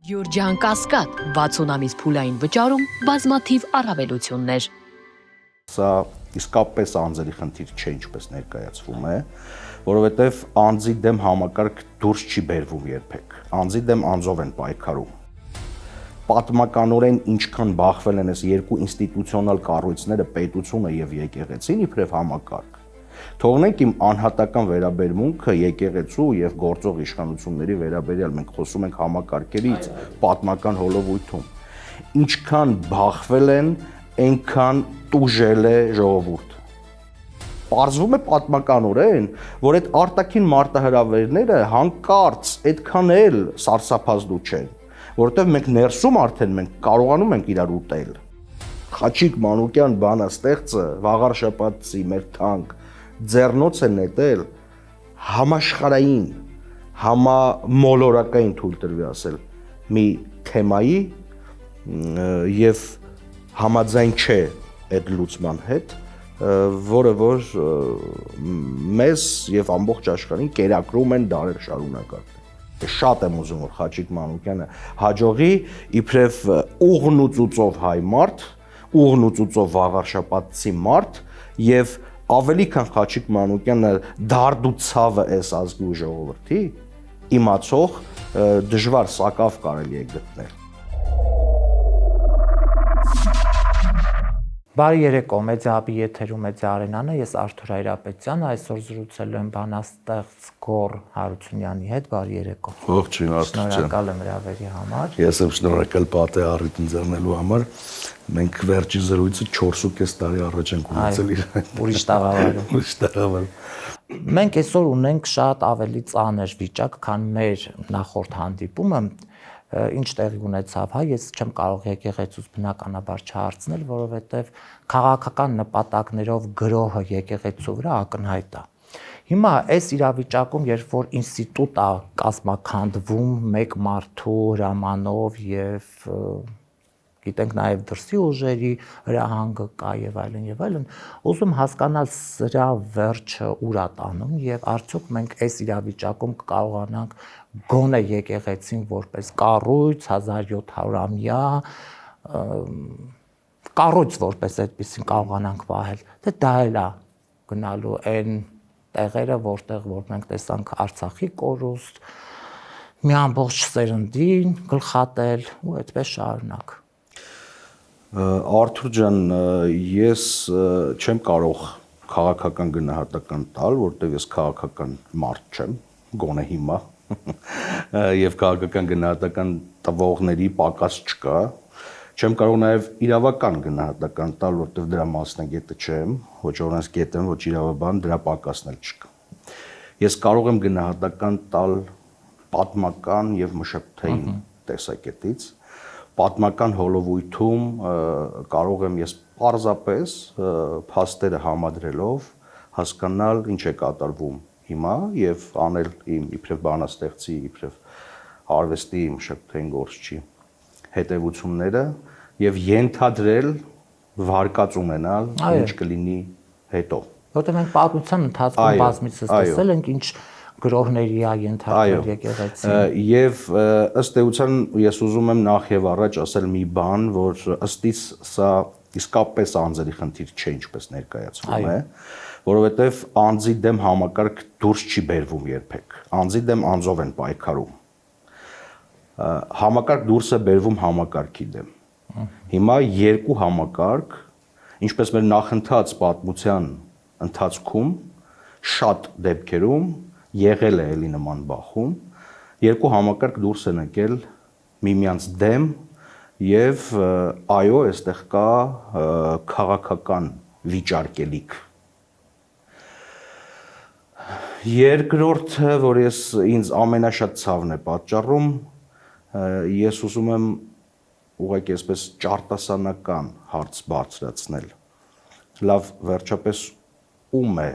Յորջան Կասկադ 60 ամիս փուլային վճարում բազմաթիվ առավելություններ։ Սա իսկապես անձերի խնդիր չէ, ինչպես ներկայացվում է, որովհետև անձի դեմ համակարգ դուրս չի բերվում երբեք։ Անձի դեմ անձով են պայքարում։ Պատմականորեն ինչքան բախվել են այս երկու ինստիտուցիոնալ կառույցները, պետությունը եւ եկեղեցին իբրև համակարգ։ Թողնենք իմ անհատական վերաբերմունքը եկեղեցու եւ գործող իշխանությունների վերաբերյալ, մենք խոսում ենք համակարգերից, պատմական հոլովույթում։ Ինչքան բախվել են, այնքան տուժել է ժողովուրդը։ Պարզվում է պատմականորեն, որ այդ արտաքին մարտահրավերները հանկարծ այդքան էլ սարսափազդու չեն, որովհետև մենք ներսում արդեն մենք կարողանում ենք իրար ուտել։ Խաչիկ Մանուկյան բանաստեղծը վաղար շաբաթցի մեր թանկ ձեռնոց է նետել համաշխարհային, համամոլորակային թույլ տրվի ասել մի թեմայի եւ համաձայն չէ այդ լուծման հետ, որը որ մեզ եւ ամբողջ աշխարհին կերակրում են դարեր շարունակած։ Շատ եմ ուզում, որ Խաչիկ Մանուկյանը հաջողի իբրև ուղն ու ծուծով հայ մարդ, ուղն ու ծուծով վաղարշապատցի մարդ եւ ավելի քան Խաչիկ Մանուկյանը դարդ ու ցավը այս ազգի ու ժողովրդի իմացող դժվար սակավ կարելի է գտնել։ Բարի երեկո, Մեդիահաբի եթերում Մեդիա Արենան է, ես Արթուր Հայրապետյանը, այսօր զրուցելու եմ բանաստեղծ Գոռ Հարությունյանի հետ, բարի երեկո։ Ողջույն Արթուր ջան։ Շնորհակալ եմ հրավերի համար։ Ես եմ շնորհակալ պատե առիթ ընձեռնելու համար։ Մենք վերջի զրույցը 4.5 տարի առաջ ենք ունեցել իրեն։ Ուրիշ տաղավարում։ Ուրիշ տաղավար։ Մենք այսօր ունենք շատ ավելի ծանր վիճակ, քան մեր նախորդ հանդիպումը, ինչ տեղի ունեցավ, հա, ես չեմ կարող եկեղեցուց բնականաբար չհարցնել, որովհետև քաղաքական նպատակներով գրոհը եկեղեցու վրա ակնհայտ է։ Հիմա այս իրավիճակում, երբ որ ինստիտուտ է կազմաքանդվում մեկ մարդու հրամանով եւ գիտենք նաև դրսի ուժերի հրահանգը կա եւ այլն, ուզում հասկանալ սրա վերջը ուր է տանում եւ արդյոք մենք այս իրավիճակում կկարողանանք գոնե եկեղեցին որպես կառույց 1700-ամյա կառույց որպես այդպեսին կարողանանք պահել, թե դա էլ է գնալու այն տեղերը, որտեղ որ մենք տեսանք Արցախի կորուստ, մի ամբողջ սերնդին գլխատել ու այդպես շարունակ։ Արթուր ջան, ես չեմ կարող քաղաքական գնահատական տալ, որտեղ ես քաղաքական մարդ չեմ, գոնե հիմա, եւ քաղաքական գնահատական տվողների պակաս չկա, չեմ կարող նաեւ իրավական գնահատական տալ, որտեղ դրա մասնագետը չեմ, ոչ օրենսգետ եմ, ոչ իրավաբան, դրա պակասն էլ չկա։ Ես կարող եմ գնահատական տալ պատմական եւ մշակութային տեսակետից։ Պատմական հոլովույթում կարող եմ ես պարզապես փաստերը համադրելով հասկանալ ինչ է կատարվում հիմա եւ անել իմ իբրև բանաստեղծի, իբրև արվեստի մշակութային գործչի հետևությունները եւ ենթադրել վարկած ունենալ ինչ կլինի հետո։ Որտեղ մենք պատմության ընթացքում բազմիցս տեսել ենք ինչ գրողների է ենթարկվել եկեղեցին։ Եվ ըստ էության ես ուզում եմ նախ եւ առաջ ասել մի բան, որ ըստիս սա իսկապես անձերի խնդիր չէ, ինչպես ներկայացվում է, որովհետեւ անձի դեմ համակարգ դուրս չի բերվում երբեք։ Անձի դեմ անձով են պայքարում։ Համակարգ դուրս է բերվում համակարգի դեմ։ Հիմա երկու համակարգ, ինչպես մեր նախընթաց պատմության ընթացքում շատ դեպքերում եղել է էլի նման բախում, երկու համակարգ դուրս են եկել միմյանց դեմ եւ այո, այստեղ կա քաղաքական վիճարկելիք։ Երկրորդը, որ ինձ ամենաշատ ցավն է պատճառում, ես ուզում եմ ուղղակի այսպես ճարտասանական հարց բարձրացնել։ Լավ, վերջապես ում է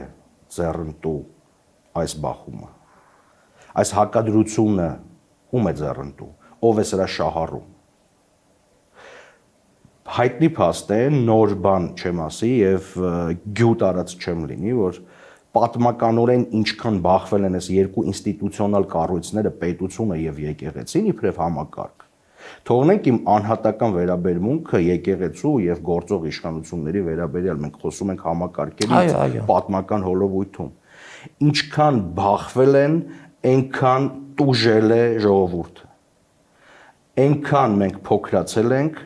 ձեռնտու այս բախումը, այս հակադրությունը ում է ձեռնտու, ով է սրա շահառում։ Հայտնի փաստ է, նոր բան չեմ ասի եւ գյուտ արած չեմ լինի, որ պատմականորեն ինչքան բախվել են այս երկու ինստիտուցիոնալ կառույցները, պետությունը եւ եկեղեցին իբրև համակարգ, Թողնենք իմ անհատական վերաբերմունքը եկեղեցու եւ գործող իշխանությունների վերաբերյալ, մենք խոսում ենք համակարգերի պատմական հոլովույթում։ Ինչքան բախվել են, այնքան տուժել է ժողովուրդը։ Այնքան մենք փոքրացել ենք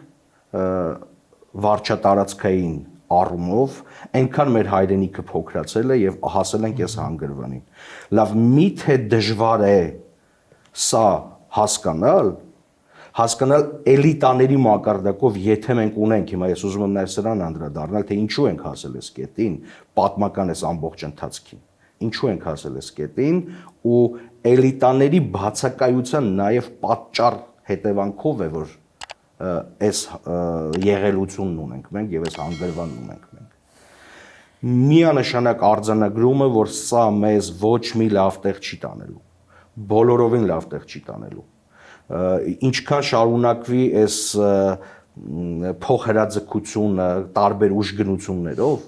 վարչատարածքային առումով, այնքան մեր հայրենիքը փոքրացել է եւ հասել ենք այս հանգրվանին։ Լավ, միթե դժվար է սա հասկանալ էլիտաների մակարդակով, եթե մենք ունենք, հիմա ես ուզում եմ նաեւ սրան անդրադառնալ, թե ինչու ենք հասել այս կետին, պատմական այս ամբողջ ընթացքին։ Ինչու ենք հասել այս կետին ու էլիտաների բացակայության նաեւ պատճառ հետևանքով է, որ այս եղելությունն ունենք մենք եւ այս հանգրվանն ունենք մենք։ Միանշանակ արձանագրումը, որ սա մեզ ոչ մի լավ տեղ չի տանելու, բոլորովին լավ տեղ չի տանելու։ Ինչքան շարունակվի այս փոխհրաձգությունը տարբեր ուժգնություններով,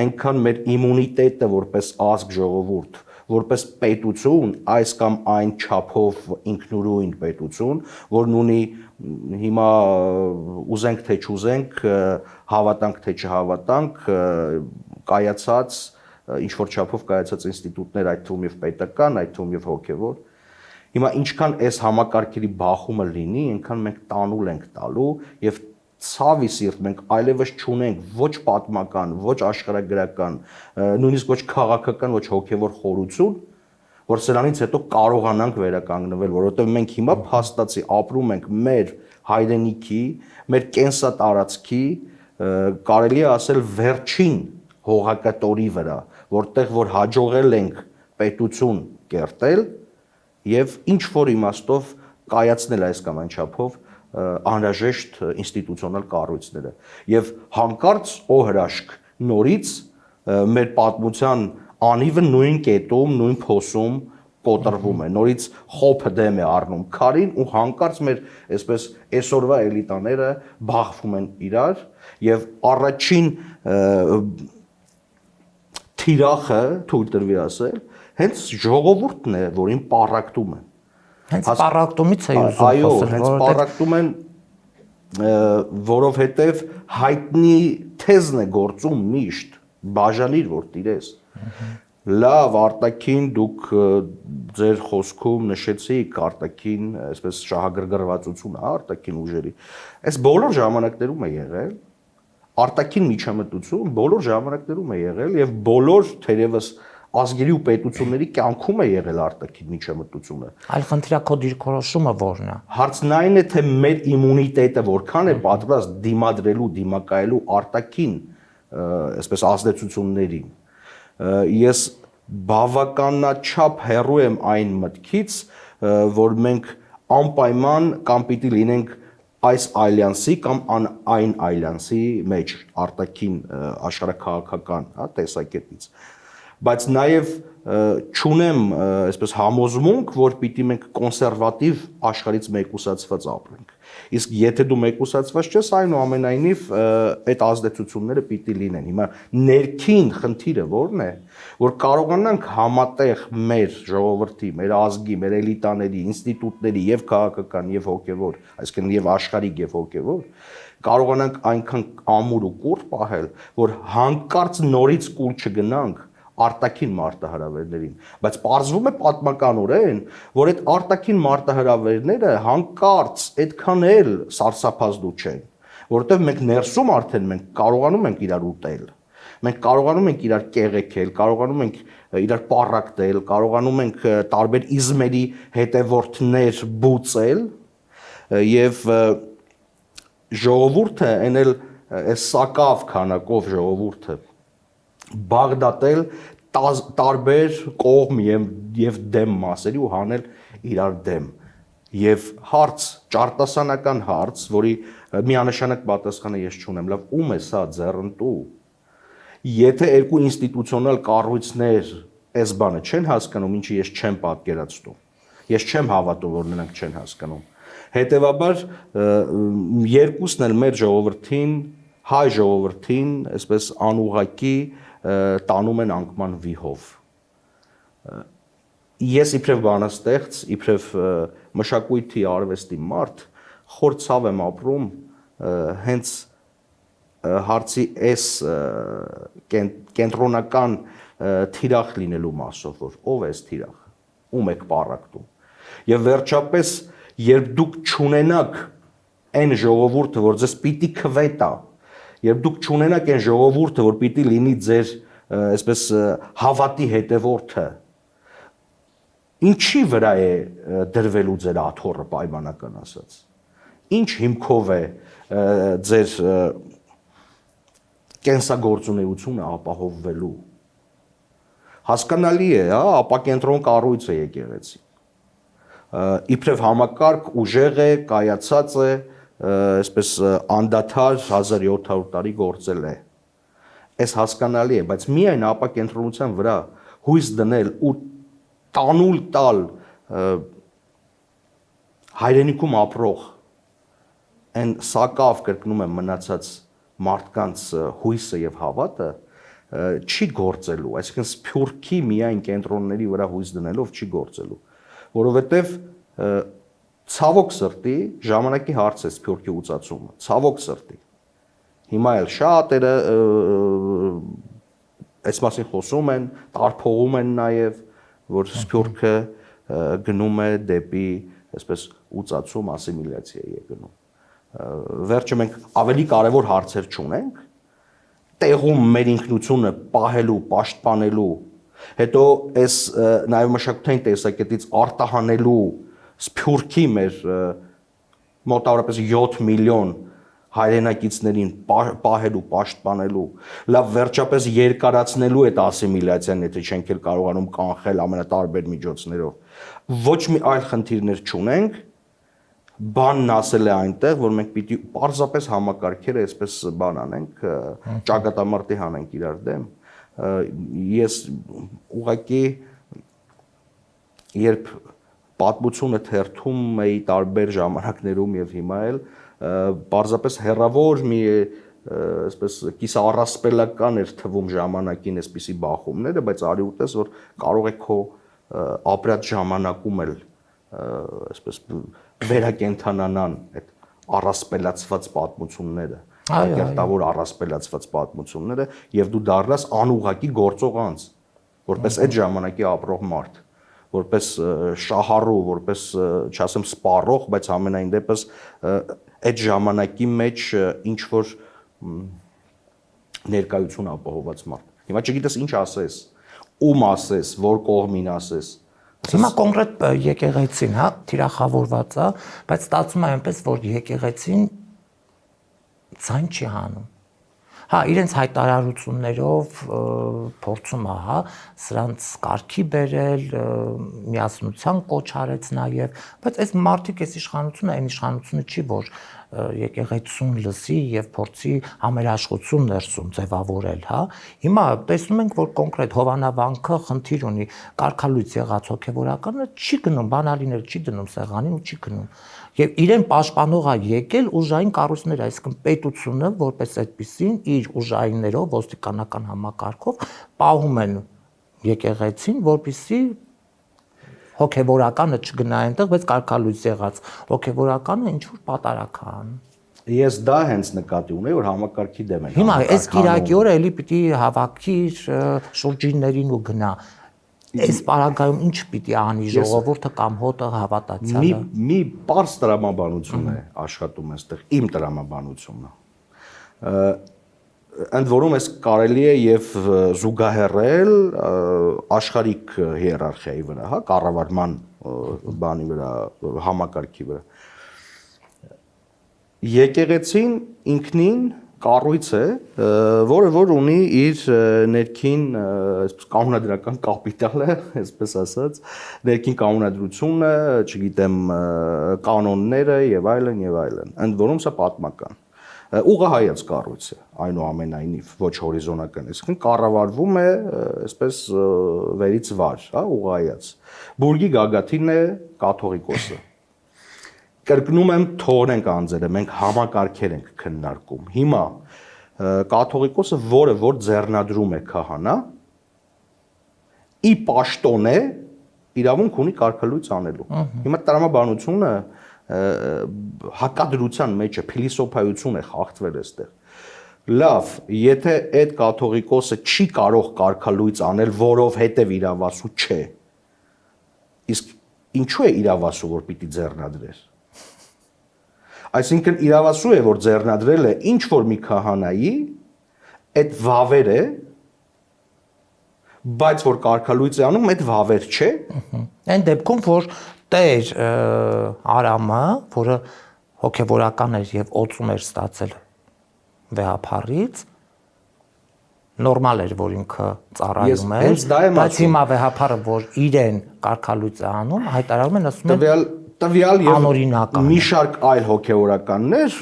այնքան մեր իմունիտետը որպես ազգ ժողովուրդ, որպես պետություն, այս կամ այն չափով ինքնուրույն պետություն, որն ունի հիմա ուզենք թե չուզենք, հավատանք թե չհավատանք, կայացած ինչ որ չափով կայացած ինստիտուտներ, այդ թվում եւ պետական, այդ թվում եւ հոգեվոր։ Հիմա ինչքան այս համակարգերի բախումը լինի, այնքան մենք տանուլ ենք տալու եւ ցավի սիրտ մենք այլևս չունենք ոչ պատմական, ոչ աշխարհագրական, նույնիսկ ոչ քաղաքական, ոչ հոգեվոր խորություն, որ սրանից հետո կարողանանք վերականգնվել, որովհետեւ մենք հիմա փաստացի ապրում ենք մեր հայրենիքի, մեր կենսատարածքի, կարելի է ասել վերջին հողակտորի վրա, որտեղ որ հաջողել ենք պետություն կերտել եւ ինչ որ իմաստով կայացնել այս կամ այն չափով անհրաժեշտ ինստիտուցիոնալ կառույցները եւ հանկարծ օհրաշք նորից մեր պատմության անիվը նույն կետում, նույն փոսում կոտրվում է, նորից խոփը դեմ է առնում քարին ու հանկարծ մեր այսպես այսօրվա էլիտաները բախվում են իրար եւ առաջին թիրախը թույլ տրվի ասել հենց ժողովուրդն է, որին պառակտում են։ Հենց պառակտումից է ուզում այո, հենց պառակտում են, որովհետև հայտնի թեզն է գործում միշտ, բաժանիր, որ տիրես։ Լավ, արտաքին դուք ձեր խոսքում նշեցիք արտաքին, այսպես շահագրգռվածությունը, արտաքին ուժերի։ Այս բոլոր ժամանակներում է եղել, արտաքին միջամտություն բոլոր ժամանակներում է եղել եւ բոլոր թերևս ազգերի ու պետությունների կյանքում է եղել արտաքին միջամտությունը։ Այլ խնդրի քո դիրքորոշումը որն է։ Հարցն այն է, թե մեր իմունիտետը որքան է պատրաստ դիմադրելու, դիմակայելու արտաքին, այսպես ազդեցություններին։ Ես բավականաչափ հեռու եմ այն մտքից, որ մենք անպայման կամ պիտի լինենք այս ալյանսի կամ այն ալյանսի մեջ արտաքին աշխարհաքաղաքական, տեսակետից, բայց նաև չունեմ այսպես համոզմունք, որ պիտի մենք կոնսերվատիվ աշխարհից մեկուսացված ապրենք։ Իսկ եթե դու մեկուսացված չես, այնուամենայնիվ այդ ազդեցությունները պիտի լինեն։ Հիմա ներքին խնդիրը ո՞րն է, որ կարողանանք համատեղ մեր ժողովրդի, մեր ազգի, մեր էլիտաների, ինստիտուտների եւ քաղաքական եւ հոգեվոր, այսինքն եւ աշխարհիկ եւ հոգեվոր, կարողանանք այնքան ամուր ու կուռ պահել, որ հանկարծ նորից կուլ չգնանք արտաքին մարտահրավերներին, բայց պարզվում է պատմականորեն, որ այդ արտաքին մարտահրավերները հանկարծ այդքան էլ սարսափազդու չեն, որովհետև մենք ներսում արդեն մենք կարողանում ենք իրար ուտել, մենք կարողանում ենք իրար կեղեքել, կարողանում ենք իրար պառակտել, կարողանում ենք տարբեր իզմերի հետևորդներ բուծել եւ ժողովուրդը այնել այս սակավ քանակով ժողովուրդը բաղդատել տարբեր կողմ եւ դեմ մասերի ու հանել իրար դեմ եւ հարց ճարտասանական հարց, որի միանշանակ պատասխանը ես չունեմ, լավ ում է սա ձեռնտու, եթե երկու ինստիտուցիոնալ կառույցներ այս բանը չեն հասկանում, ինչի ես չեմ պատկերացնում, ես չեմ հավատում, որ նրանք չեն հասկանում, հետեւաբար երկուսն էլ մեր ժողովրդին, հայ ժողովրդին, այսպես անուղակի տանում են անկման վիհով։ Ես իբրև բանաստեղծ, իբրև մշակույթի արվեստի մարդ, խոր ցավ եմ ապրում հենց հարցի այս կենտրոնական թիրախ լինելու մասով, որ ով է այս թիրախը, ում եք պառակտում։ Եվ վերջապես, երբ դուք չունենաք այն ժողովուրդը, որ ձեզ պիտի քվետա, երբ դուք չունենաք այն ժողովուրդը, որ պիտի լինի ձեր այսպես հավատի հետևորդը, ինչի վրա է դրվելու ձեր աթոռը պայմանական ասած։ Ինչ հիմքով է ձեր կենսագործունեությունը ապահովվելու։ Հասկանալի է, հա, ապակենտրոն կառույց է եկեղեցի։ Իբրև համակարգ ուժեղ է, կայացած է, այսպես անդադար 1700 տարի գործել է։ Այս հասկանալի է, բայց միայն ապակենտրոնության վրա հույս դնել ու տանուլ տալ հայրենիքում ապրող այն սակավ կրկնում եմ մնացած մարդկանց հույսը եւ հավատը չի գործելու, այսինքն սփյուռքի միայն կենտրոնների վրա հույս դնելով չի գործելու, որովհետեւ ցավոք սրտի ժամանակի հարց է սփյուռքի ուծացումը, ցավոք սրտի։ Հիմա էլ շատերը այս մասին խոսում են, տարփողում են նաեւ, որ սփյուռքը գնում է դեպի այսպես ուծացում, ասիմիլյացիա է գնում։ Վերջը մենք ավելի կարևոր հարցեր չունենք, տեղում մեր ինքնությունը պահելու, պաշտպանելու, հետո այս նաև մշակութային տեսակետից արտահանելու սփյուռքի մեր մոտավորապես 7 միլիոն հայրենակիցներին պահելու, պաշտպանելու, լավ վերջապես երկարացնելու այդ ասիմիլյացիան, եթե չենք էլ կարողանում կանխել ամենատարբեր միջոցներով։ Ոչ մի այլ խնդիրներ չունենք, բանն ասել է այնտեղ, որ մենք պիտի պարզապես համակարգերը այսպես բան անենք, ճակատամարտի հանենք իրար դեմ։ Ես ուղղակի երբ պատմությունը թերթում էի տարբեր ժամանակներում եւ հիմա էլ պարզապես հերավոր մի այսպես կիսառասպելական էր թվում ժամանակին այսպիսի բախումները, բայց արի ուտես որ կարող է քո ապրած ժամանակում էլ այսպես վերակենդանանան այդ առասպելացված պատմությունները, ակերտավոր առասպելացված պատմությունները եւ դու դառնաս անուղղակի գործող անձ, որպես այդ ժամանակի ապրող մարդ, որպես շահառու, որպես չասեմ սպառող, բայց ամենայն դեպս այդ ժամանակի մեջ ինչ որ ներկայություն ապահոված մարդ։ Հիմա չգիտես ինչ ասես, ում ասես, որ կողմին ասես։ Հիմա կոնկրետ եկեղեցին, հա, թիրախավորված է, բայց ստացվում է այնպես, որ եկեղեցին ցայն չի հանում։ Հա, իրենց հայտարարություններով փորձում է, հա, սրանց կարգի բերել, միասնության կոչ արեց նաև, բայց այս մարդիկ այս իշխանությունը, այն իշխանությունը չի, որ եկեղեցուն լսի եւ փորձի համերաշխություն ներսում ձևավորել, հա։ Հիմա տեսնում ենք, որ կոնկրետ Հովանավանքը խնդիր ունի, կարգալույց եղած հոգեվորականը չի գնում, բանալիներ չի դնում սեղանին ու չի գնում։ Եվ իրեն պաշտպանող է եկել ուժային կառույցները, այսինքն պետությունը որպես այդպեսին իր ուժայիններով, ոստիկանական համակարգով պահում են եկեղեցին, որպեսզի հոգեվորականը չգնա այնտեղ, բայց կարգալույց եղած հոգեվորականը ինչ որ պատարակ է անում։ Ես դա հենց նկատի ունեի, որ համակարգի դեմ են։ Հիմա այս Կիրակի օրը էլի պիտի հավաքի շուրջիններին ու գնա։ Այս պարագայում ինչ պիտի անի ժողովուրդը կամ հոտը հավատացյալը։ Մի պարզ տրամաբանություն է աշխատում այստեղ, իմ տրամաբանությունը։ Ընդ որում էս կարելի է եւ զուգահեռել աշխարհիկ հիերարխիայի վրա, հա, կառավարման բանի վրա, համակարգի վրա։ Եկեղեցին ինքնին կառույց է, որը որ ունի իր ներքին այսպես կանոնադրական կապիտալը, այսպես ասած, ներքին կանոնադրությունը, չգիտեմ, կանոնները եւ այլն եւ այլն։ Ընդ որում սա պատմական ուղղահայաց կառույց է, այնուամենայնիվ ոչ հորիզոնական, այսինքն կառավարվում է այսպես վերից վար, հա, ուղղահայաց։ Բուրգի գագաթին է կաթողիկոսը։ Կրկնում եմ, թողնենք անձերը, մենք համակարգեր ենք քննարկում։ Հիմա կաթողիկոսը, որը որ ձեռնադրում է քահանա, ի պաշտոն է իրավունք ունի կարգալույց անելու։ Հիմա տրամաբանությունը հակադրության մեջ է, փիլիսոփայություն է խախտվել այստեղ։ Լավ, եթե այդ կաթողիկոսը չի կարող կարգալույծ անել, որովհետև իրավասու չէ, իսկ ինչու է իրավասու, որ պիտի ձեռնադրեր։ Այսինքն իրավասու է, որ ձեռնադրել է ինչ որ մի քահանայի այդ վավերը, բայց որ կարգալույծ է անում, այդ վավեր չէ։ Այն դեպքում, որ Տեր Արամը, որը հոգևորական էր եւ օծում էր ստացել վեհափառից, նորմալ էր, որ ինքը ծառայում էր, բայց հիմա վեհափառը, որ իրեն կարգալույծ է անում, հայտարարում են, ասում են տվյալ եւ մի շարք այլ հոգևորականներ,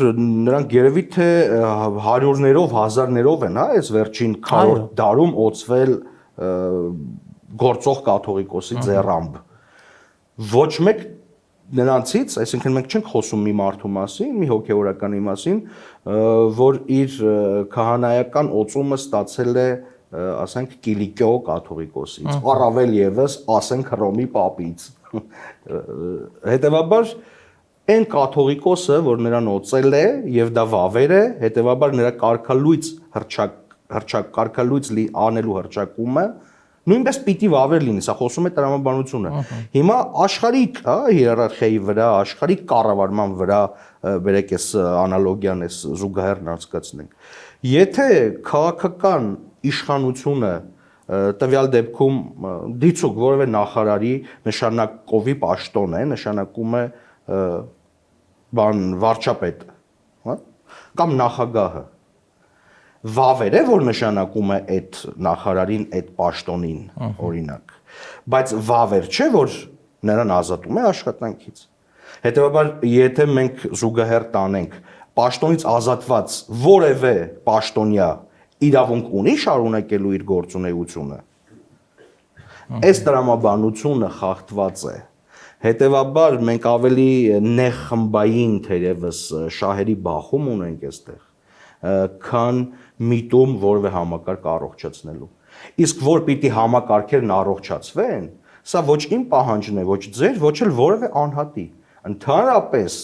նրանք երևի թե հարյուրներով, հազարներով են, հա, այս վերջին 40 դարում օծվել գործող կաթողիկոսի ձեռամբ։ Ոչ մեկ նրանցից, այսինքն մենք չենք խոսում մի մարդու մասին, մի հոգևորականի մասին, որ իր քահանայական օծումը ստացել է, ասենք, Կիլիկիո կաթողիկոսից, առավել եւս, ասենք, Հռոմի պապից։ Հետևաբար այն կաթողիկոսը, որ նրան օծել է եւ դա վավեր է, հետևաբար նրա կարգալույծ անելու հռչակումը նույնպես պիտի վավեր լինի, սա խոսում է տրամաբանությունը։ Հիմա աշխարհիկ, հա, հիերարխիայի վրա, աշխարհիկ կառավարման վրա բերեք այս անալոգիան, այս զուգահեռն անցկացնենք։ Եթե քաղաքական իշխանությունը տվյալ դեպքում դիցուկ որևէ նախարարի նշանակովի պաշտոն է, նշանակում է վարչապետ, հա, կամ նախագահը, վավեր է, որ նշանակում է այդ նախարարին, այդ պաշտոնին, օրինակ, բայց վավեր չէ, որ նրան ազատում է աշխատանքից։ Հետևաբար, եթե մենք զուգահեռ տանենք, պաշտոնից ազատված որևէ պաշտոնյա իրավունք ունի շարունակելու իր գործունեությունը, այս տրամաբանությունը խախտված է։ Հետևաբար, մենք ավելի նեղ խմբային թերևս շահերի բախում ունենք այստեղ, քան միտում որևէ համակարգ առողջացնելու։ Իսկ որ պիտի համակարգերն առողջացվեն, սա ոչ իմ պահանջն է, ոչ ձեր, ոչ էլ որևէ անհատի։ Ընդհանրապես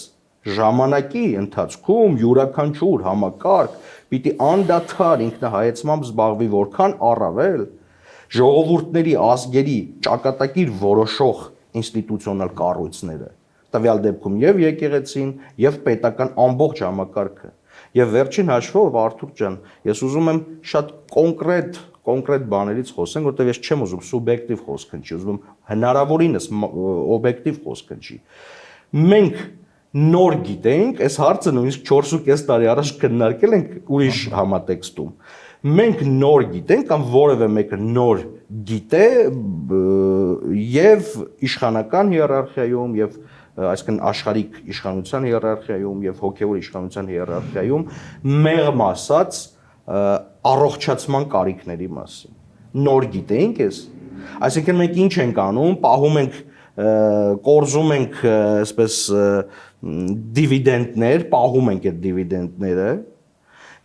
ժամանակի ընթացքում յուրաքանչյուր համակարգ պիտի անդադար ինքնահայեցմամբ զբաղվի, որքան առավել ժողովուրդների ազգերի ճակատագիր որոշող ինստիտուցիոնալ կառույցները, տվյալ դեպքում եւ եկեղեցին, եւ պետական ամբողջ համակարգը։ Եվ վերջին հաշվով, Արթուր ջան, ես ուզում եմ շատ կոնկրետ բաներից խոսենք, որտեղ ես չեմ ուզում սուբյեկտիվ խոսք հնչի, ուզում եմ հնարավորինս օբյեկտիվ խոսք հնչի։ Մենք նոր գիտենք, այս հարցը նույնիսկ 4.5 տարի առաջ քննարկել ենք ուրիշ համատեքստում։ Մենք նոր գիտենք կամ որևէ մեկը նոր գիտե եւ իշխանական հիերարխիայում եւ այսինքն աշխարհիկ իշխանության հիերարխիայում եւ հոգեվոր իշխանության հիերարխիայում մեղմ ասած առողջացման կարիքների մասին։ Նոր գիտենք ես, այսինքն մենք ինչ ենք անում, պահում ենք, կորզում ենք այսպես դիվիդենդներ, պահում ենք այդ դիվիդենդները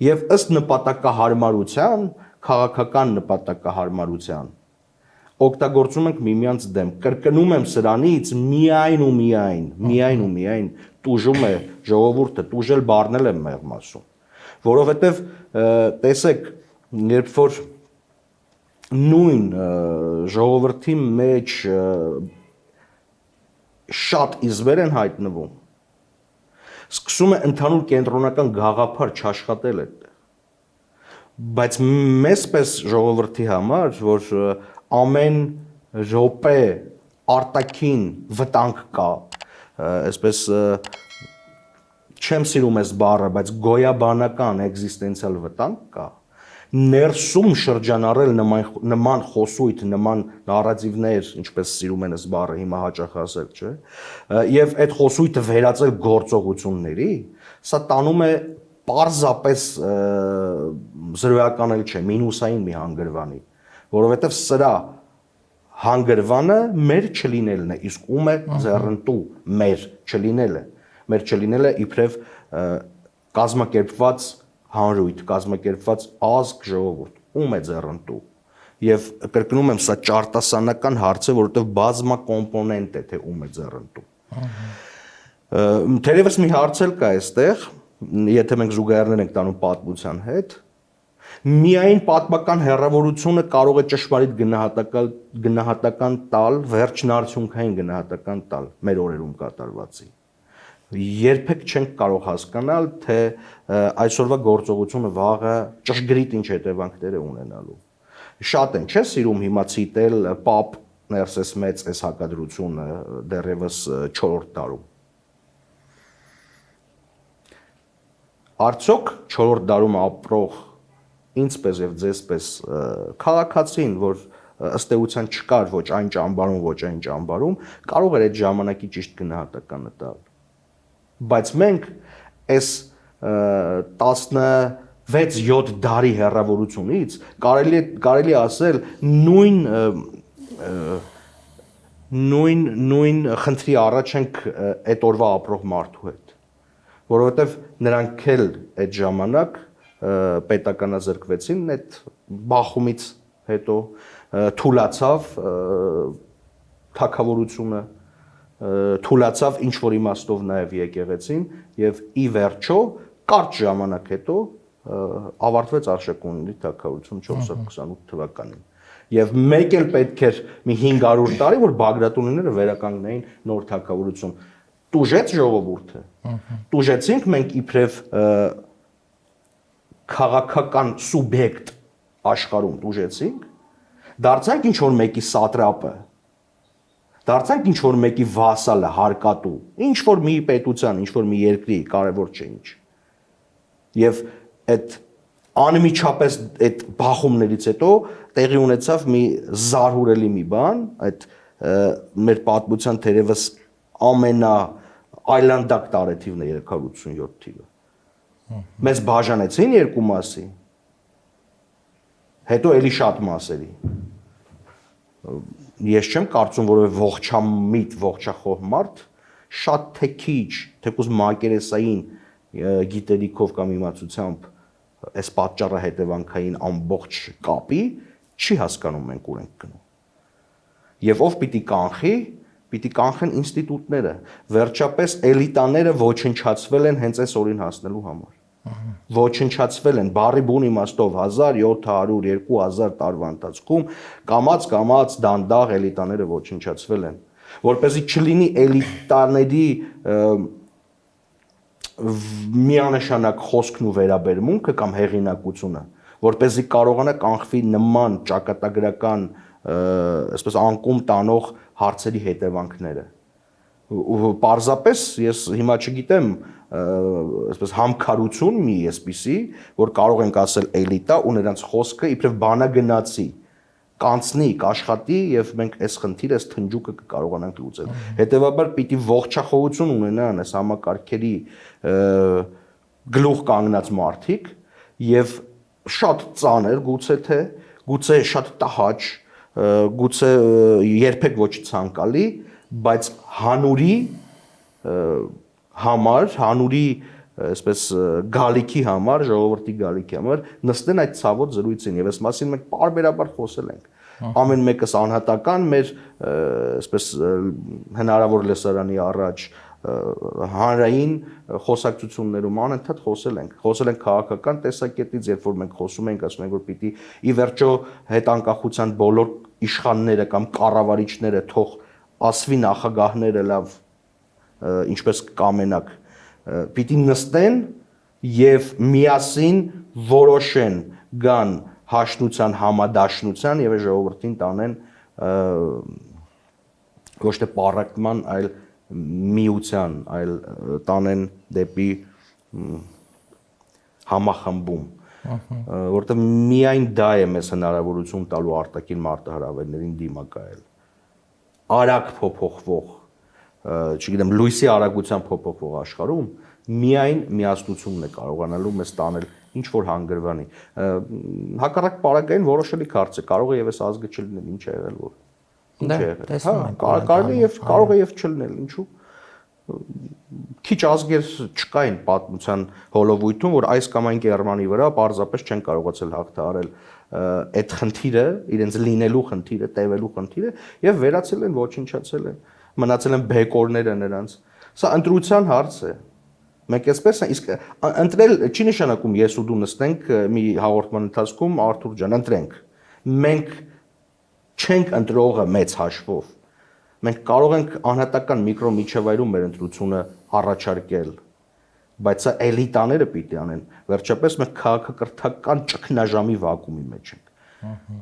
եւ ըստ նպատակահարմարության, քաղաքական նպատակահարմարության օգտագործում ենք միմյանց դեմ։ Կրկնում եմ սրանից միայն ու միայն տուժում է ժողովուրդը, տուժել բառնել եմ մեղմ ասում։ Որովհետև տեսեք, երբ որ նույն ժողովրդի մեջ շատ իզվեր են հայտնվում, սկսում է ընդհանուր կենտրոնական գաղափար չաշխատել այդտեղ։ Բայց մեզպես ժողովրդի համար, որ ամեն րոպե արտաքին վտանգ կա, այսպես չեմ սիրում այս բառը, բայց գոյաբանական էգզիստենցիալ վտանգ կա, ներսում շրջանառել նման խոսույթ, նման նարատիվներ, ինչպես սիրում են այս բառը հիմա հաճախ ասել, չէ՞, եւ այդ խոսույթը վերածել գործողությունների, սա տանում է պարզապես զրոյականել չէ, մինուսային մի հանգրվանի, որովհետև սրա հանգրվանը մեր չլինելն է, իսկ ում է ձեռնտու մեր չլինելը իբրև կազմակերպված հանրույթ, կազմակերպված ազգ ժողովուրդ, ում է ձեռնտու։ Եվ կրկնում եմ, սա ճարտասանական հարց է, որովհետև բազմակոմպոնենտ է, թե ում է ձեռնտու։ Թերևս մի հարց էլ կա այստեղ, եթե մենք զուգահեռներ ենք տանում պատմության հետ, միայն պատմական հեռավորությունը կարող է ճշմարիտ գնահատական տալ, վերջնարդյունքային գնահատական տալ մեր օրերում կատարվածի։ Երբեք չենք կարող հասկանալ, թե այսօրվա գործողությունը վաղը ճշգրիտ ինչ հետևանքներ է ունենալու։ Շատ են, չէ՞ սիրում հիմա ցիտել Պապ Ներսես մեծ այս հակադրությունը դեռևս 4-րդ դարում։ Արդյոք 4-րդ դարում ապրող ինձպես եւ ձեզպես քաղաքացին, որ ըստ էության չկար ոչ այն ճամբարում, ոչ այն ճամբարում, կարող էր այդ ժամանակի ճիշտ գնահատականը տալ։ Բայց մենք այս 16-7 դարի հեռավորությունից կարելի ասել նույն խնդրի առաջ ենք այդ օրվա ապրող մարդու հետ, որովհետև նրանք էլ այդ ժամանակ պետականազրկվեցին, այդ բախումից հետո թուլացավ թագավորությունը, թուլացավ ինչ որ իմաստով նաև եկեղեցին եւ ի վերջո կարճ ժամանակ հետո ավարտվեց Արշակունի թագավորությունը 428 թվականին։ Եվ մեկ էլ պետք էր մի 500 տարի, որ բագրատունիները վերականգնեին նոր թագավորություն։ Տուժեց ժողովուրդը։ Տուժեցինք մենք իբրև քաղաքական սուբյեկտ աշխարհում տուժեցինք, դարձանք ինչ որ մեկի սատրապը, դարձանք ինչ որ մեկի վասալը, հարկատու, ինչ որ մի պետության, ինչ որ մի երկրի, կարևոր չէ ինչ։ Եվ այդ անմիջապես այդ բախումներից հետո տեղի ունեցավ մի զարհուրելի մի բան, այդ մեր պատմության թերևս ամենա այլանդակ տարեթիվն է 387 թիվը։ Մեզ բաժանեցին երկու մասի, հետո էլի շատ մասերի։ Ես չեմ կարծում, որ ողջամիտ, ողջախոհ մարդ շատ թե քիչ, թեկուզ մակերեսային գիտելիքով կամ իմացությամբ այս պատճառը հետևանքային ամբողջ կապի չի հասկանում մենք ուր ենք գնում։ Եվ ով պիտի կանխեն ինստիտուտները, վերջապես էլիտաները ոչնչացվել են հենց այս օրին հասնելու համար։ Ոչնչացվել են բառի բուն իմաստով 1700, 2000 տարվա ընթացքում կամած դանդաղ էլիտաները ոչնչացվել են, որպեսզի չլինի էլիտաների միանշանակ խոսքն ու վերաբերմունքը կամ հեղինակությունը, որպեսզի կարողանա կանխվի նման ճակատագրական, այսպես անկում տանող հարցերի հետևանքները։ Պարզապես ես հիմա չգիտեմ, այսպես համքարություն մի էսպիսի, որ կարող ենք ասել էլիտա ու նրանց խոսքը իբրև բանագնացի կանցնի, կաշխատի եւ մենք այս խնդիրը, այս թնջուկը կարողանանք լուծել։ Հետևաբար պիտի ողջախոհություն ունենան այս համակարգերի գլուխ կանգնած մարդիկ եւ շատ ծանր գուցե շատ տհաճ, գուցե երբեք ոչ ցանկալի, բայց հանուրի համար, հանուրի այսպես գալիքի համար, ժողովրդի գալիքի համար նստեն այդ ցավոտ զրույցին եւ այս մասին մենք պարբերաբար խոսել ենք։ Ամեն մեկս անհատական մեր այսպես հնարավոր լսարանի առաջ հանրային խոսակցություններում անընդհատ խոսել ենք քաղաքական տեսակետից, երբ որ մենք խոսում ենք, ասում ենք, որ պիտի ի վերջո հետանկախության բոլոր իշխանները կամ կառավարիչները թող ասվի նախագահները լավ ինչպես կամենակ, պիտի նստեն եւ միասին որոշեն գան հաշտության, համադաշնության եւ ժողովրդին տանեն ոչ թե պառակտման, այլ միության, այլ տանեն դեպի համախմբում, որտեղ միայն դա է մեզ հնարավորություն տալու արտաքին մարտահրավերներին դիմակայել։ Արագ փոփոխվող, չգիտեմ, լույսի արագությամբ փոփոխվող աշխարհում միայն միասնությունն է կարողանալու մեզ տանել ինչ որ հանգրվանի։ Հակառակ պարագային որոշելի հարց է, կարող է եւս ազգը չլինել, ինչ է եղել, որ ինչ է եղել։ Կարելի է եւ կարող է եւ չլինել, ինչու։ Քիչ ազգեր չկային պատմության հոլովույթում, որ այս կամ այն Գերմանի վրա պարզապես չեն կարողացել հաղթահարել այդ խնդիրը, իրենց լինելու խնդիրը, տևելու խնդիրը եւ վերացել են, ոչնչացել են, մնացել են բեկորները նրանց։ Սա ընտրության հարց է։ Մենք այսպես է, իսկ ընտրել չի նշանակում ես ու դու նստենք մի հաղորդման ընթացքում Արթուր ջան, ընտրենք։ Մենք չենք ընտրողը մեծ հաշվով։ Մենք կարող ենք անհատական միկրոմիջավայրում մեր ընտրությունը առաջարկել, բայց սա էլիտաները պիտի անեն։ Վերջապես մենք քաղաքակրթական ճգնաժամի վակուումի մեջ ենք։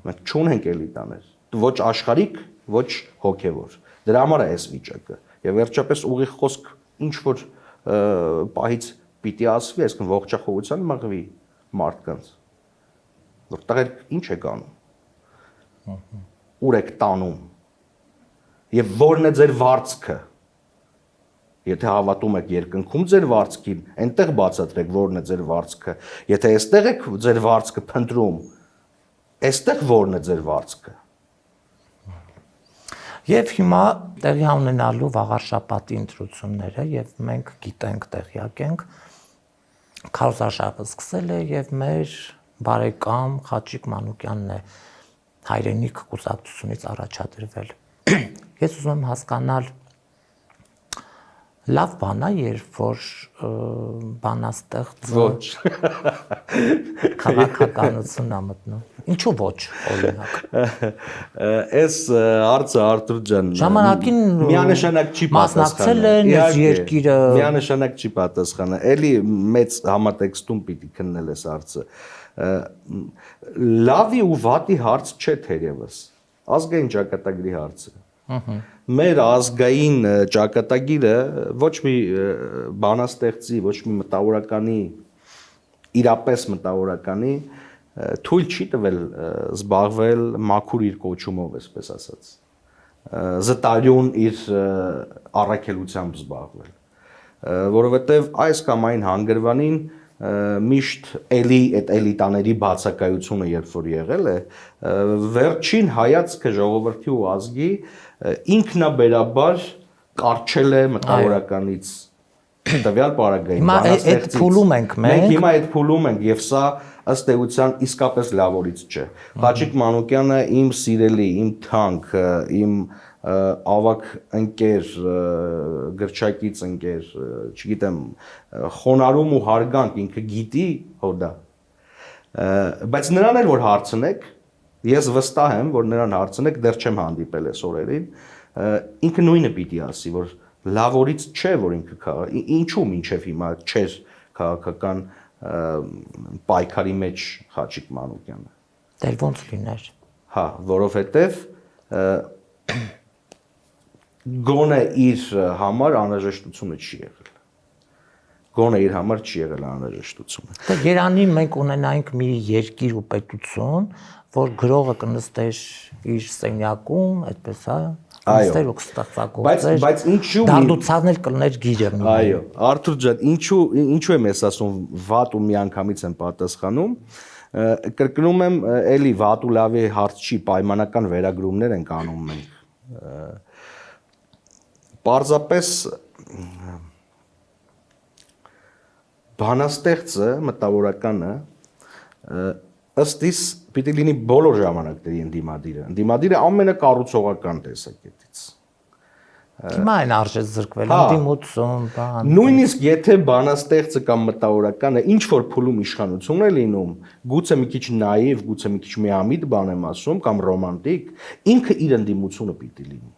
Մենք չունենք էլիտաներ, ոչ աշխարհիկ, ոչ հոգևոր։ Դրա համար է այս վիճակը։ Եվ վերջապես ուղիղ խոսք ինչ որ պահից պիտի ասվի, այսինքն ողջախոհության մղվի մարդկանց։ Որտեղ ինչ եք անում։ Ուր եք տանում։ Եվ որն է ձեր վարձքը։ Եթե հավատում եք երկնքում ձեր վարձքին, այնտեղ բացատրեք որն է ձեր վարձքը։ Եթե այստեղ եք ձեր վարձքը փնտրում, այստեղ որն է ձեր վարձքը։ Եվ հիմա տեղի ունենալու վաղարշաբաթի ընտրությունները եւ մենք գիտենք, տեղյակ ենք, քարոզարշավը սկսել է եւ մեր բարեկամ Խաչիկ Մանուկյանն է հայրենիք կուսակցությունից առաջադրվել։ Ես ուզում եմ հասկանալ լավ բան է, երբ որ բանաստեղծը Ոչ։ քաղաքականությունն է մտնում։ Ինչու ոչ, օրինակ։ Այս հարցը Արթուր ջան Ժամանակին միանշանակ չի մասնակցել պատասխանը։ են այս երկիրը։ Միանշանակ չի պատասխանը։ Էլի մեծ համատեքստում պիտի քննել այս հարցը։ Լավի ու վատի հարց չէ թերևս։ Ազգային ճակատագրի հարցը։ Մեր ազգային ճակատագիրը ոչ մի բանաստեղծի, ոչ մի մտավորականի, իրապես մտավորականի թույլ չի տվել զբաղվել մաքուր իր կոչումով, այսպես ասած։ Զտարյուն իր առաքելությամբ զբաղվել։ Որովհետև այս կամ այն հանգրվանին միշտ էլի այդ էլիտաների բացակայությունը երբ որ եղել է, վերջին հայացքը ժողովրդի ու ազգի ինքնաբերաբար կարճել է մտավորականից տվյալ պարագային բանաստեղծից։ Հիմա այդ փուլում ենք մենք։ Մենք հիմա այդ փուլում ենք եւ սա ըստ էության իսկապես լավորից չէ։ Խաչիկ Մանուկյանը իմ սիրելի, իմ թանկ, իմ ավակ ընկեր, գրչակից ընկեր, չգիտեմ, խոնարհում ու հարգանք ինքը գիտի հոդա։ Բայց նրան էլ որ հարցնեք, ես վստահ եմ, որ նրան հարցնեք, դեռ չեմ հանդիպել այս օրերին, ինքը նույնը պիտի ասի, որ լավորից չէ, որ ինքը ինչու մինչև հիմա չէր քաղաքական պայքարի մեջ Խաչիկ Մանուկյանը։ Դեռ ոնց լիներ։ Հա, որովհետև գոնե իր համար անհրաժեշտությունը չի եղել։ Գոնե իր համար չի եղել անհրաժեշտությունը։ Դե Երանի մենք ունենայինք մի երկիր ու պետություն, որ գրողը կնստեր իր սենյակում, այդպես հա, նստեր ու կստեղծագործեր։ Բայց ինչու դանդուցանել կլներ գիրը։ Այո, Արթուր ջան, ինչու եմ ես ասում վատ ու միանգամից եմ պատասխանում։ Կրկնում եմ, էլի վատ ու լավի հարց չի, պայմանական վերագրումներ ենք անում մենք։ Պարզապես բանաստեղծը, մտավորականը ըստ իս պիտի լինի բոլոր ժամանակների ընդդիմադիրը։ Ընդդիմադիրը ամենակառուցողական տեսակետից։ Հիմա այն արժե զրկվել, ընդդիմություն, բան։ Նույնիսկ եթե բանաստեղծը կամ մտավորականը ինչ որ փուլում իշխանություն է լինում, գուցե մի քիչ նաիվ, գուցե մի քիչ միամիտ բան եմ ասում կամ ռոմանտիկ, ինքը իր ընդդիմությունը պիտի լինի։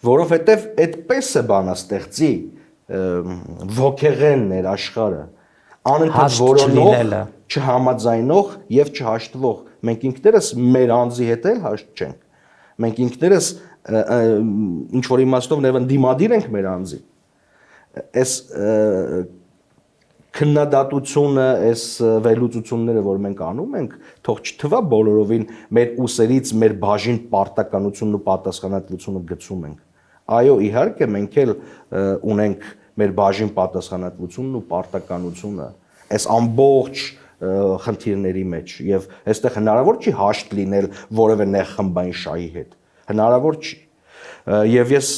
Որովհետև այդպես է բանաստեղծի ոգեղեն ներաշխարը, անընդհատ որոնող, չհամաձայնող եւ չհաշտվող։ Մենք ինքներս մեր անձի հետ էլ հաշտ չենք։ Մենք ինքներս ինչ որ իմաստով նաև ընդդիմադիր ենք մեր անձի։ Այս քննադատությունը, այս վերլուծությունները, որ մենք անում ենք, թող չթվա բոլորովին մեր ուսերից մեր բաժին պարտականությունն ու պատասխանատվությունը գցում ենք։ Այո, իհարկե, մենք էլ ունենք մեր բաժին պատասխանատվությունն ու պարտականությունը այս ամբողջ խնդիրների մեջ եւ այստեղ հնարավոր չի հաշտ լինել որևէ նեղ խմբային շահի հետ։ Հնարավոր չի։ Եվ ես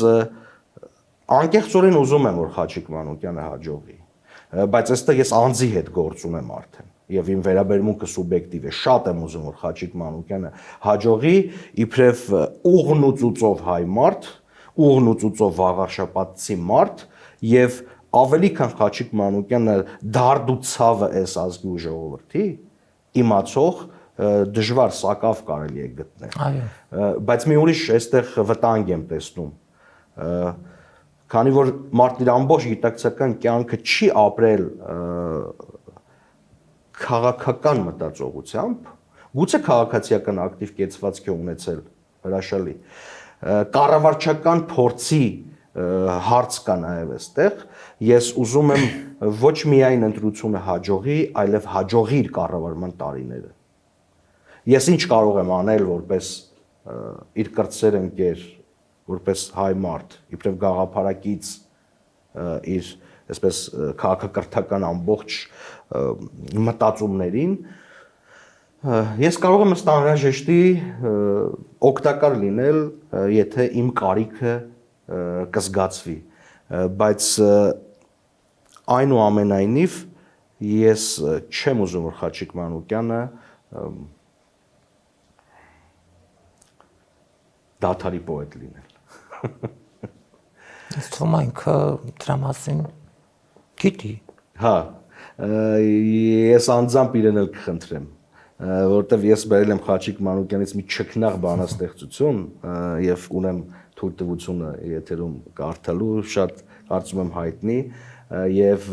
անկեղծորեն ուզում եմ, որ Խաչիկ Մանուկյանը հաջողի, բայց այստեղ ես անձի հետ գործ ունեմ արդեն եւ իմ վերաբերմունքը սուբյեկտիվ է։ Շատ եմ ուզում, որ Խաչիկ Մանուկյանը հաջողի իբրև ուղն ու ծուծով հայ մարդ, ուղն ու ծուծով վաղարշապատցի մարդ եւ ավելի քան Խաչիկ Մանուկյանը դարդ ու ցավը այս ազգի ու ժողովրդի իմացող դժվար սակավ կարելի է գտնել։ Այո։ Բայց մի ուրիշ այստեղ վտանգ եմ տեսնում։ Քանի որ մարդն իր ամբողջ գիտակցական կյանքը չի ապրել քաղաքական մտածողությամբ, գուցե քաղաքացիական ակտիվ կեցվածք է ունեցել, հրաշալի։ Կառավարչական փորձի հարց կա նաև այստեղ, ես ուզում եմ ոչ միայն ընտրությունը հաջողի, այլև հաջողի իր կառավարման տարիները։ Ես ինչ կարող եմ անել որպես իր կրտսեր ընկեր, որպես հայ մարդ, իբրև գաղափարակից իր այսպես քաղաքակրթական ամբողջ մտածումներին, ես կարող եմ ըստ անհրաժեշտի օգտակար լինել, եթե իմ կարիքը կզգացվի, բայց այնուամենայնիվ ես չեմ ուզում որ Խաչիկ Մանուկյանը դաթարի պոետ լինել։ Ես թվում է ինքը դրա մասին գիտի։ Հա, ես անձամբ իրեն էլ կխնդրեմ, որովհետև ես բերել եմ Խաչիկ Մանուկյանից մի չքնաղ բանաստեղծություն եւ ունեմ թույլտվությունը եթերում կարդալու, շատ կարծում եմ հայտնի եւ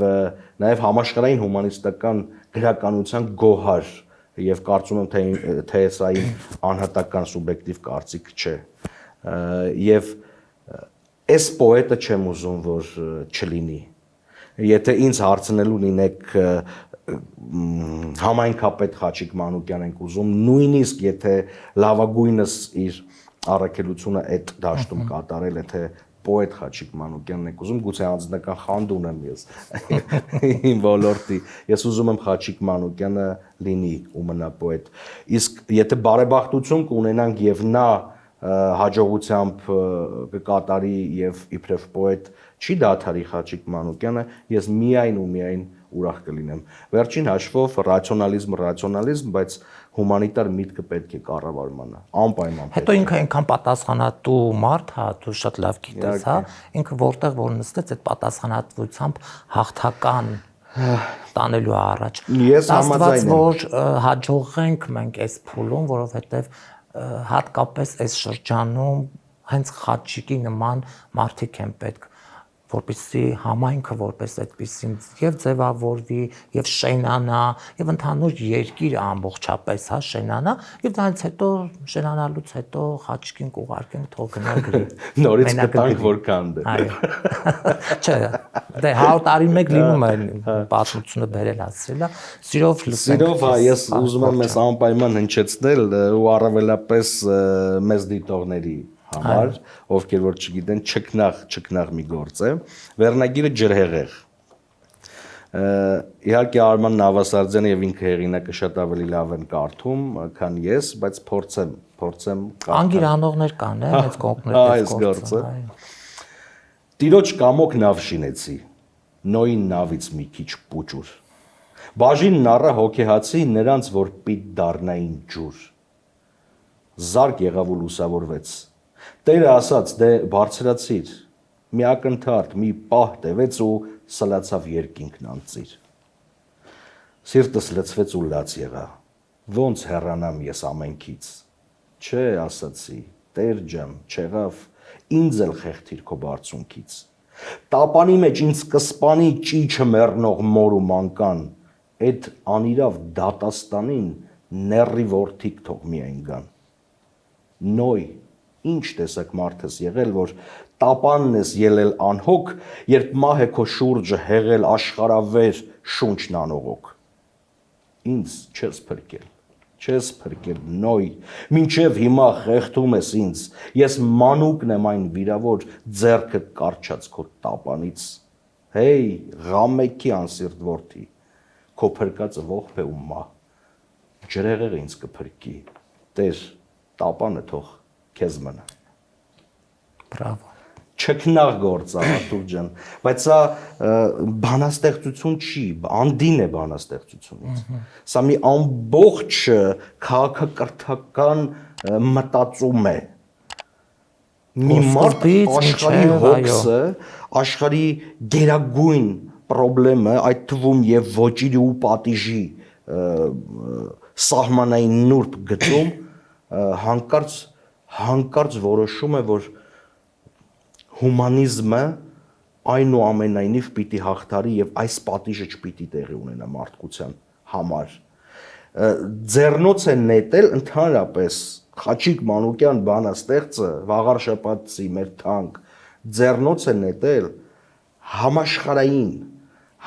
նաեւ համաշխարհային հումանիստական գրականության գոհար եւ կարծում եմ թե սա իմ անհատական սուբյեկտիվ կարծիք չէ եւ այս պոետը չեմ ուզում որ չլինի եթե ինձ հարցնելու լինեք համայնքապետ Խաչիկ Մանուկյան ենք ուզում նույնիսկ եթե լավագույնս իր առաքելությունը այդ դաշտում կատարել եթե պոետ Խաչիկ Մանուկյանն եք ուզում գուցե անձնական խանդ ունեմ ես իմ ոլորտի ես ուզում եմ Խաչիկ Մանուկյանը լինի ու մնա պոետ իսկ եթե բարեբախտություն կունենանք եւ նա հաջողությամբ կկատարի եւ իբրև պոետ չի դադարի Խաչիկ Մանուկյանը ես միայն ու միայն ուրախ կլինեմ վերջին հաշվով ռացիոնալիզմ բայց հումանիտար միտքը պետք է կառավարմանը անպայման հետո ինքը այնքան պատասխանատու մարդ հա դու շատ լավ գիտես հա ինքը որտեղ որ նստեց այդ պատասխանատվությամբ հաղթական տանելու առաջ ես համաձայն եմ որ հաջողենք մենք այս փուլում որովհետեւ հատկապես այս շրջանում հենց Խաչիկի նման մարդիկ են պետք որպեսզի համայնքը որպես այդպեսին եւ ձևավորվի եւ շենանա եւ ընդհանուր երկիրը ամբողջապես հա շենանա եւ դրանից հետո շենանալուց հետո Խաչիկին կուղարկենք թող գնա գրի նորից կտանք որ կանդե այո չէ դե 100 տարի մեկ լինում է պատմությունը բերել ասելա սիրով լսենք սիրով հա ես ուզում եմ ես անպայման հնչեցնել ու առավելապես մեզ դիտողների համար, ովքեր որ չգիտեն, չքնաղ մի գործ է, վերնագիրը ջրհեղեղ։ Իհարկե Արման Նավասարդյանը եւ ինքը հեղինակը շատ ավելի լավ են կարդում, քան ես, բայց փորձեմ կարդալ։ Անգիրանողներ կան, հենց կոնկրետ գործը։ Տիրոջ կամոք նավ շինեցի, նոյին նավից մի քիչ պուճուր։ Բաժին նառը հոգեհացի նրանց, որ պիտ դառնային ջուր։ Զարկ եղավ ու լուսավորվեց։ Տերը ասաց, դե բարձրացիր, մի ակնթարթ, մի պահ տևեց ու սլացավ երկինքն անծիր։ Սիրտս լցվեց ու լաց եղա, ոնց հեռանամ ես ամենքից։ Չէ, ասացի, Տեր ջան, չեղավ, ինձ էլ խեղդիր քո բարձունքից։ Տապանի մեջ ինձ կսպանի ճիչը մեռնող մոր ու մանկան, այդ անիրավ դատաստանին նեռի որդիկ թող միայն գան։ Նոյ ինչ տեսակ մարդս եղել, որ տապանն ես ելել անհոգ, երբ մահ է քո շուրջը հեղել աշխարավեր շունչն անողոք։ Ինձ չես փրկել, նոյ, մինչև հիմա խեղդում ես ինձ, ես մանուկն եմ այն վիրավոր ձեռքդ կարճած քո տապանից։ Հեյ, ղամեքի անսիրտ որդի, քո փրկածը ողբ է ու մահ, ջրեղեղը ինձ կփրկի, Տեր, տապանը թող քեզ մնա։ Բրավո։ Չքնաղ գործ է Արթուր ջան, բայց սա բանաստեղծություն չի, անդին է բանաստեղծությունից։ Սա մի ամբողջ քաղաքակրթական մտածում է։ մի մարդ Ստուպից աշխարհի մինչև, հոգսը, աշխարհի գերագույն խնդրեմը, այդ թվում եւ ոչիրի ու պատիժի սահմանային նուրբ գծում հանկարծ որոշում է, որ հումանիզմը այնուամենայնիվ պիտի հաղթարի եւ այս պատիժը չպիտի տեղի ունենա մարդկության համար։ Ձեռնոց է նետել ընդհանրապես Խաչիկ Մանուկյան բանաստեղծը, Վաղար շաբաթցի մեր թանկ, ձեռնոց է նետել համաշխարհային,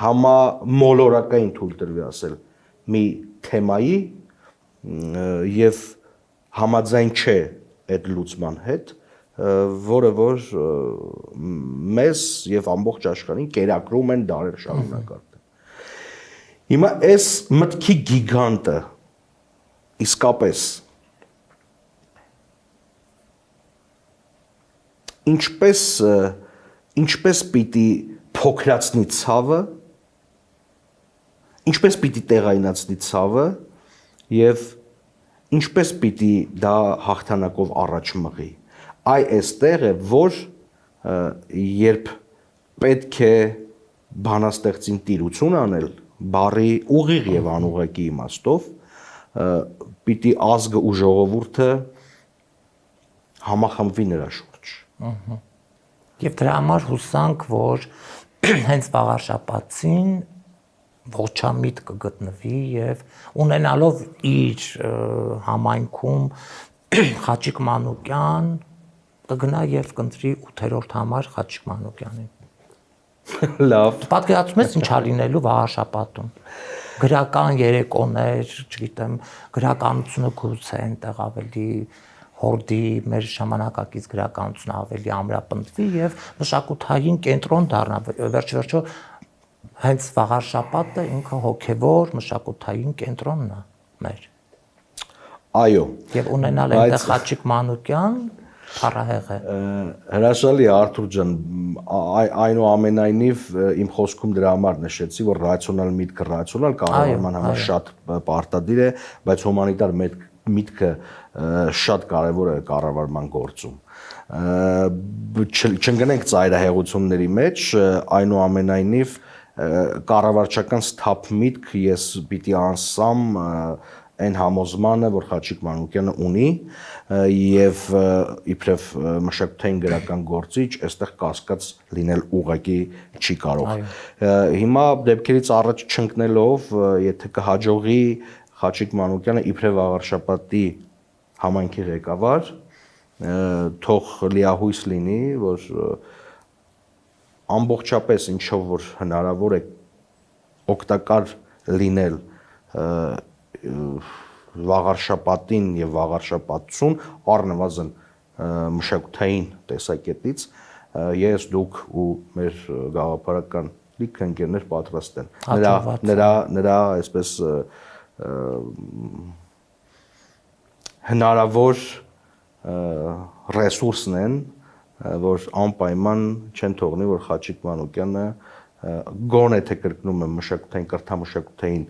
համամոլորակային թույլ տրվի ասել մի թեմայի եւ համաձայն չէ այդ լուծման հետ, որը որ մեզ եւ ամբողջ աշխարհին կերակրում են դարեր շարունակած։ Հիմա այս մտքի գիգանտը իսկապես ինչպես պիտի փոքրացնի ցավը, ինչպես պիտի տեղայնացնի ցավը եւ ինչպես պիտի դա հաղթանակով առաջ մղի։ Այստեղ է, որ երբ պետք է բանաստեղծին տիրություն անել, բարի ուղիղ եւ անուղղակի իմաստով, պիտի ազգը ու ժողովուրդը համախմբվի նրա շուրջ։ Եվ դրա համար հուսանք, որ հենց Վաղար շաբաթին ողջամիտ կգտնվի եւ ունենալով իր համայնքում Խաչիկ Մանուկյան կգնա եւ կընտրի 8-րդ համար Խաչիկ Մանուկյանին։ Լավ։ Պատկերացնում ես ինչա լինելու Վաղար շաբաթում։ Գրական երեկոներ, չգիտեմ, գրականությունը գուցե այնտեղ ավելի հորդի մեր ժամանակակից գրականությունը ավելի ամրապնդվի եւ մշակութային կենտրոն դառնա։ Վերջ-վերջո հենց Վաղար շաբաթը ինքը հոգեվոր մշակութային կենտրոնն է մեր։ Այո։ Եվ ունենալ այնտեղ Խաչիկ Մանուկյան փառահեղ է։ Հրաշալի Արթուր ջան, այնուամենայնիվ իմ խոսքում դրա համար նշեցի, որ ռացիոնալ միտքը ռացիոնալ կառավարման համար շատ պարտադիր է, բայց հումանիտար միտքը շատ կարևոր է կառավարման գործում։ Չընկնենք ծայրահեղությունների մեջ, այնուամենայնիվ կառավարչական սթափ միտք ես պիտի անսամ այն համոզմանը, որ Խաչիկ Մանուկյանը ունի եւ իբրև մշակութային գրական գործիչ, այստեղ կասկած լինել ուղղակի չի կարող։ Հիմա դեպքերից առաջ չընկնելով, եթե կհաջողի Խաչիկ Մանուկյանը իբրև Վաղարշապատի համայնքի ղեկավար, թող լիահույս լինի, որ ամբողջապես ինչով որ հնարավոր է օգտակար լինել Վաղարշապատին եւ Վաղարշապատցուն առնվազն մշակութային տեսակետից ես դուք ու մեր գաղափարական լիքը ընկերներ պատրաստ են նրա այսպես հնարավոր ռեսուրսն են, որ անպայման չեն թողնի, որ Խաչիկ Մանուկյանը գոնե թե կրկնում եմ մշակութային կրթամշակութային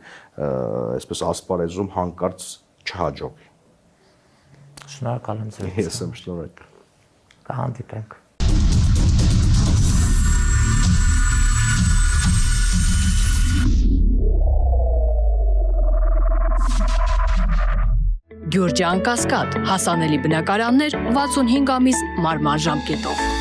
այսպես ասպարեզում հանկարծ չհաջողի։ Շնորհակալ եմ ձեզ։ Ես եմ շնորհակալ։ Կհանդիպենք։ Գյուրջան Կասկադ, հասանելի բնակարաններ 65 ամիս մարման ժամկետով։